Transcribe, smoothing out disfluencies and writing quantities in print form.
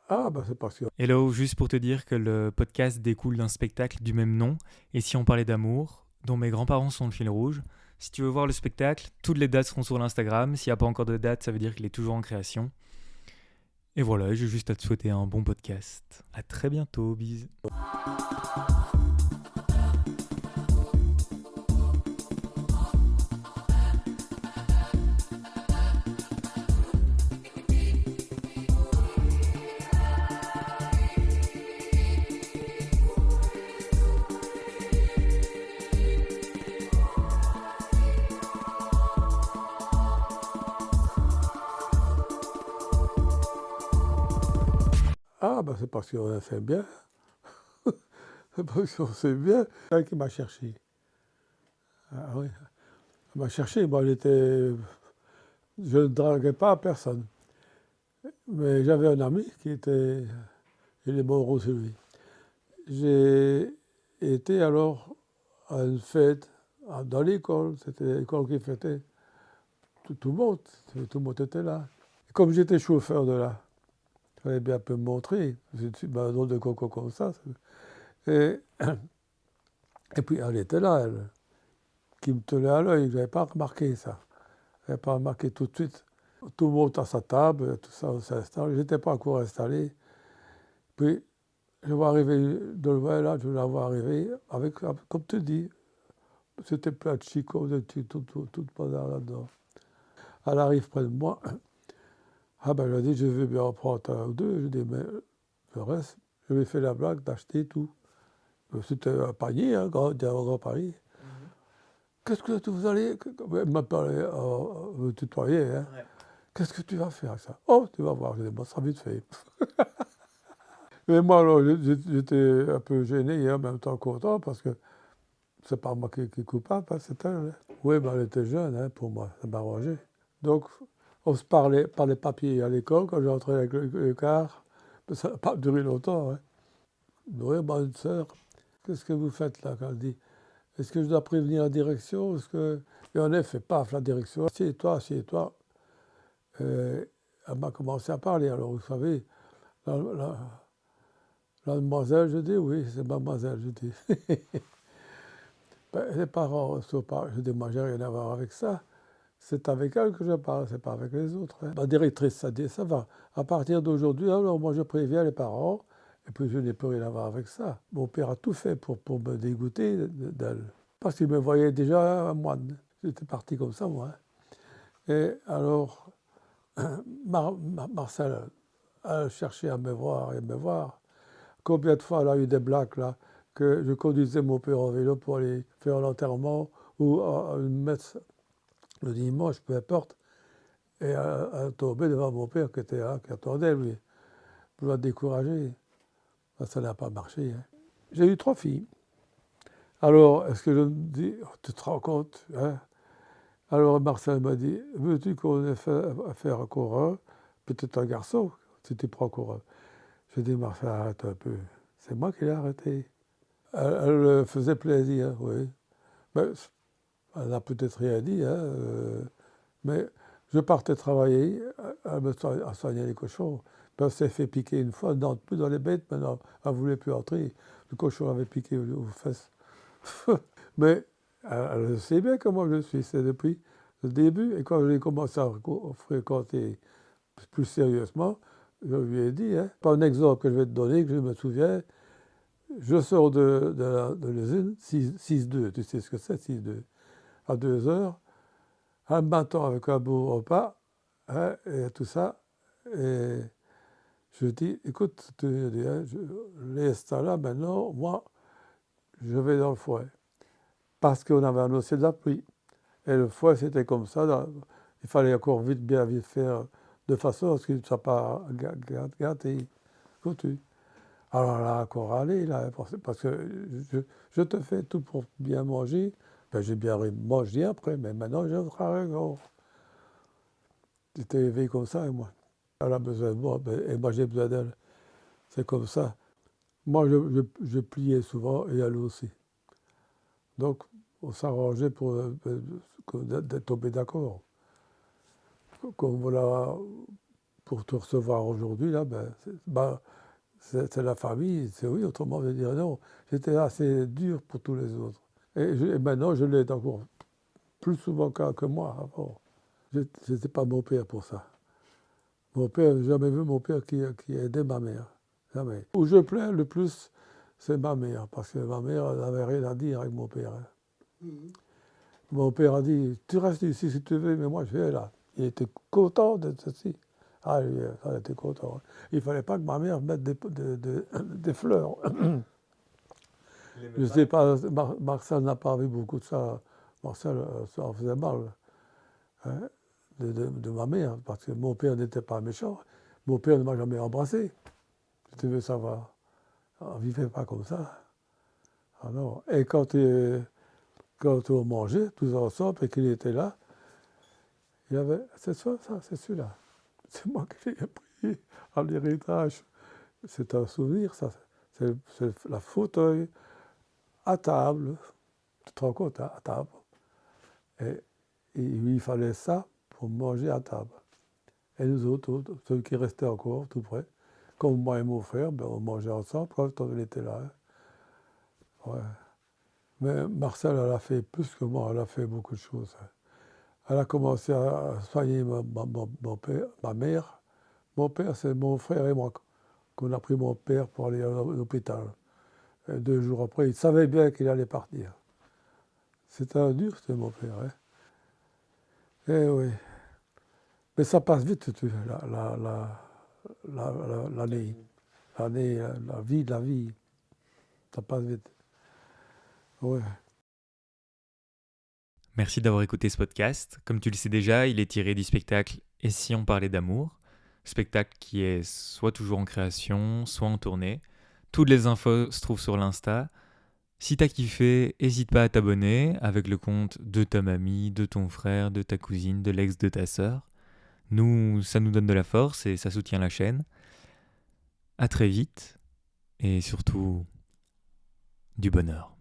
Ah, bah c'est parce que... Hello, juste pour te dire que le podcast découle d'un spectacle du même nom, Et si on parlait d'amour, dont mes grands-parents sont le fil rouge. Si tu veux voir le spectacle, toutes les dates seront sur l'Instagram. S'il n'y a pas encore de date, ça veut dire qu'il est toujours en création. Et voilà, j'ai juste à te souhaiter un bon podcast. À très bientôt, bisous. Ah, bah c'est parce qu'on a fait bien. C'est parce qu'on s'est bien. C'est elle qui m'a cherché. Ah oui, elle m'a cherché. Moi, je ne draguais pas personne. Mais j'avais un ami qui était... Il est mort aussi. J'ai été alors à une fête dans l'école. C'était l'école qui fêtait. Tout le monde. Tout le monde était là. Et comme j'étais chauffeur de là, il fallait bien un peu me montrer. Je suis un nom de coco comme ça. Et, et puis elle était là, elle, qui me tenait à l'œil. Je n'avais pas remarqué ça. Je n'avais pas remarqué tout de suite. Tout le monde à sa table, tout ça, on s'installe. Je n'étais pas encore installé. Puis je vois arriver de loin, là, je la vois arriver avec comme tu dis, c'était plein de chicots, de tout le bazar là-dedans. Elle arrive près de moi. Ah ben, je dis, je veux bien en prendre un ou deux. Je dis, mais le reste, je lui ai fait la blague d'acheter tout. C'était un panier, un grand panier. Qu'est-ce que vous allez... Elle m'a parlé, me tutoyer, hein. Ouais. Qu'est-ce que tu vas faire avec ça? Oh, tu vas voir, je dis, bon, ça va vite fait. Mais moi, alors, j'étais un peu gêné et en même temps content parce que c'est pas moi qui est coupable, hein, c'est elle. Hein. Oui, mais elle était jeune, hein, pour moi, ça m'arrangeait. Donc, on se parlait par les papiers à l'école quand j'entrais avec le car. Mais ça n'a pas duré longtemps. Hein. Oui, bonne sœur, qu'est-ce que vous faites là? Quand elle dit, est-ce que je dois prévenir la direction? Est-ce que... Et en effet, paf, la direction, assieds-toi, assieds-toi. Elle m'a commencé à parler. Alors, vous savez, la, la demoiselle, je dis, oui, c'est mademoiselle, je dis. Ben, les parents sont pas, je dis, moi, j'ai rien à voir avec ça. C'est avec elle que je parle, c'est pas avec les autres. Hein. Ma directrice, ça dit, ça va. À partir d'aujourd'hui, alors moi, je préviens les parents, et puis je n'ai plus rien à voir avec ça. Mon père a tout fait pour me dégoûter d'elle. Parce qu'il me voyait déjà un moine. J'étais parti comme ça, moi. Hein. Et alors, Marcel a cherché à me voir et me voir. Combien de fois elle a eu des blagues là, que je conduisais mon père en vélo pour aller faire l'enterrement ou à une messe le dimanche, peu importe, et à tomber devant mon père qui était là, qui attendait lui, pour la décourager. Ben, ça n'a pas marché. Hein. J'ai eu 3 filles. Alors, est-ce que je me dis, oh, tu te rends compte hein. Alors Marcel m'a dit, veux-tu qu'on ait fait faire un coureur? Peut-être un garçon, si tu prends coureur. Je dis, Marcel, arrête un peu. C'est moi qui l'ai arrêté. Elle faisait plaisir, oui. Mais elle n'a peut-être rien dit, hein, mais je partais travailler, elle me soignait les cochons. Puis elle s'est fait piquer une fois, non plus dans les bêtes, maintenant elle ne voulait plus entrer. Le cochon avait piqué aux fesses. Mais elle sait bien comment je suis, c'est depuis le début. Et quand j'ai commencé à fréquenter plus sérieusement, je lui ai dit, hein, pas un exemple que je vais te donner, que je me souviens, je sors de l'usine, 6-2, tu sais ce que c'est, 6-2, à 2 heures, un m'attend avec un beau repas, hein, et tout ça, et je dis, écoute, hein, laisse ça là, maintenant, moi, je vais dans le foyer. Parce qu'on avait annoncé de la pluie. Et le foie, c'était comme ça. Il fallait encore bien vite faire de façon à ce qu'il ne soit pas gâté, foutu. Alors là, encore aller, là, parce que je te fais tout pour bien manger. Ben, j'ai bien mangé après, mais maintenant, je travaille encore. J'étais élevé comme ça, et moi. Elle a besoin de moi, ben, et moi, j'ai besoin d'elle. C'est comme ça. Moi, je pliais souvent, et elle aussi. Donc, on s'arrangeait pour d'être tombé d'accord. Comme voilà, pour te recevoir aujourd'hui, là, c'est la famille, c'est oui, autrement je dirais non. J'étais assez dur pour tous les autres. Et maintenant, je l'ai encore plus souvent que moi avant. Je n'étais pas mon père pour ça. Mon père, j'ai jamais vu mon père qui aidait ma mère. Jamais. Où je plains le plus, c'est ma mère, parce que ma mère n'avait rien à dire avec mon père. Mon père a dit, tu restes ici si tu veux, mais moi je vais là. Il était content d'être ici. Ah, lui, il était content. Il ne fallait pas que ma mère mette des fleurs. Je ne sais pas, Marcel n'a pas vu beaucoup de ça. Marcel, ça en faisait mal, hein, de ma mère, parce que mon père n'était pas méchant. Mon père ne m'a jamais embrassé. Si tu veux savoir. On ne vivait pas comme ça. Ah non. Et quand on mangeait tous ensemble et qu'il était là, il y avait, c'est ça, c'est celui-là. C'est moi qui l'ai pris en héritage. C'est un souvenir, ça. C'est la fauteuil à table. Tu te rends compte, hein, à table. Et il fallait ça pour manger à table. Et nous autres, ceux qui restaient encore tout près, comme moi et mon frère, on mangeait ensemble quand on était là. Hein. Ouais. Mais Marcel, elle a fait plus que moi, elle a fait beaucoup de choses. Hein. Elle a commencé à soigner mon père, ma mère. Mon père, c'est mon frère et moi qu'on a pris mon père pour aller à l'hôpital. Et 2 jours après, il savait bien qu'il allait partir. C'était un dur, c'était mon père. Hein. Eh oui. Mais ça passe vite, tu vois, l'année. L'année, la vie. Ça passe vite. Ouais. Merci d'avoir écouté ce podcast. Comme tu le sais déjà, il est tiré du spectacle Et si on parlait d'amour, spectacle qui est soit toujours en création, soit en tournée. Toutes les infos se trouvent sur l'Insta. Si t'as kiffé, n'hésite pas à t'abonner avec le compte de ta mamie, de ton frère, de ta cousine, de l'ex de ta sœur. Nous, ça nous donne de la force et ça soutient la chaîne. À très vite et surtout du bonheur.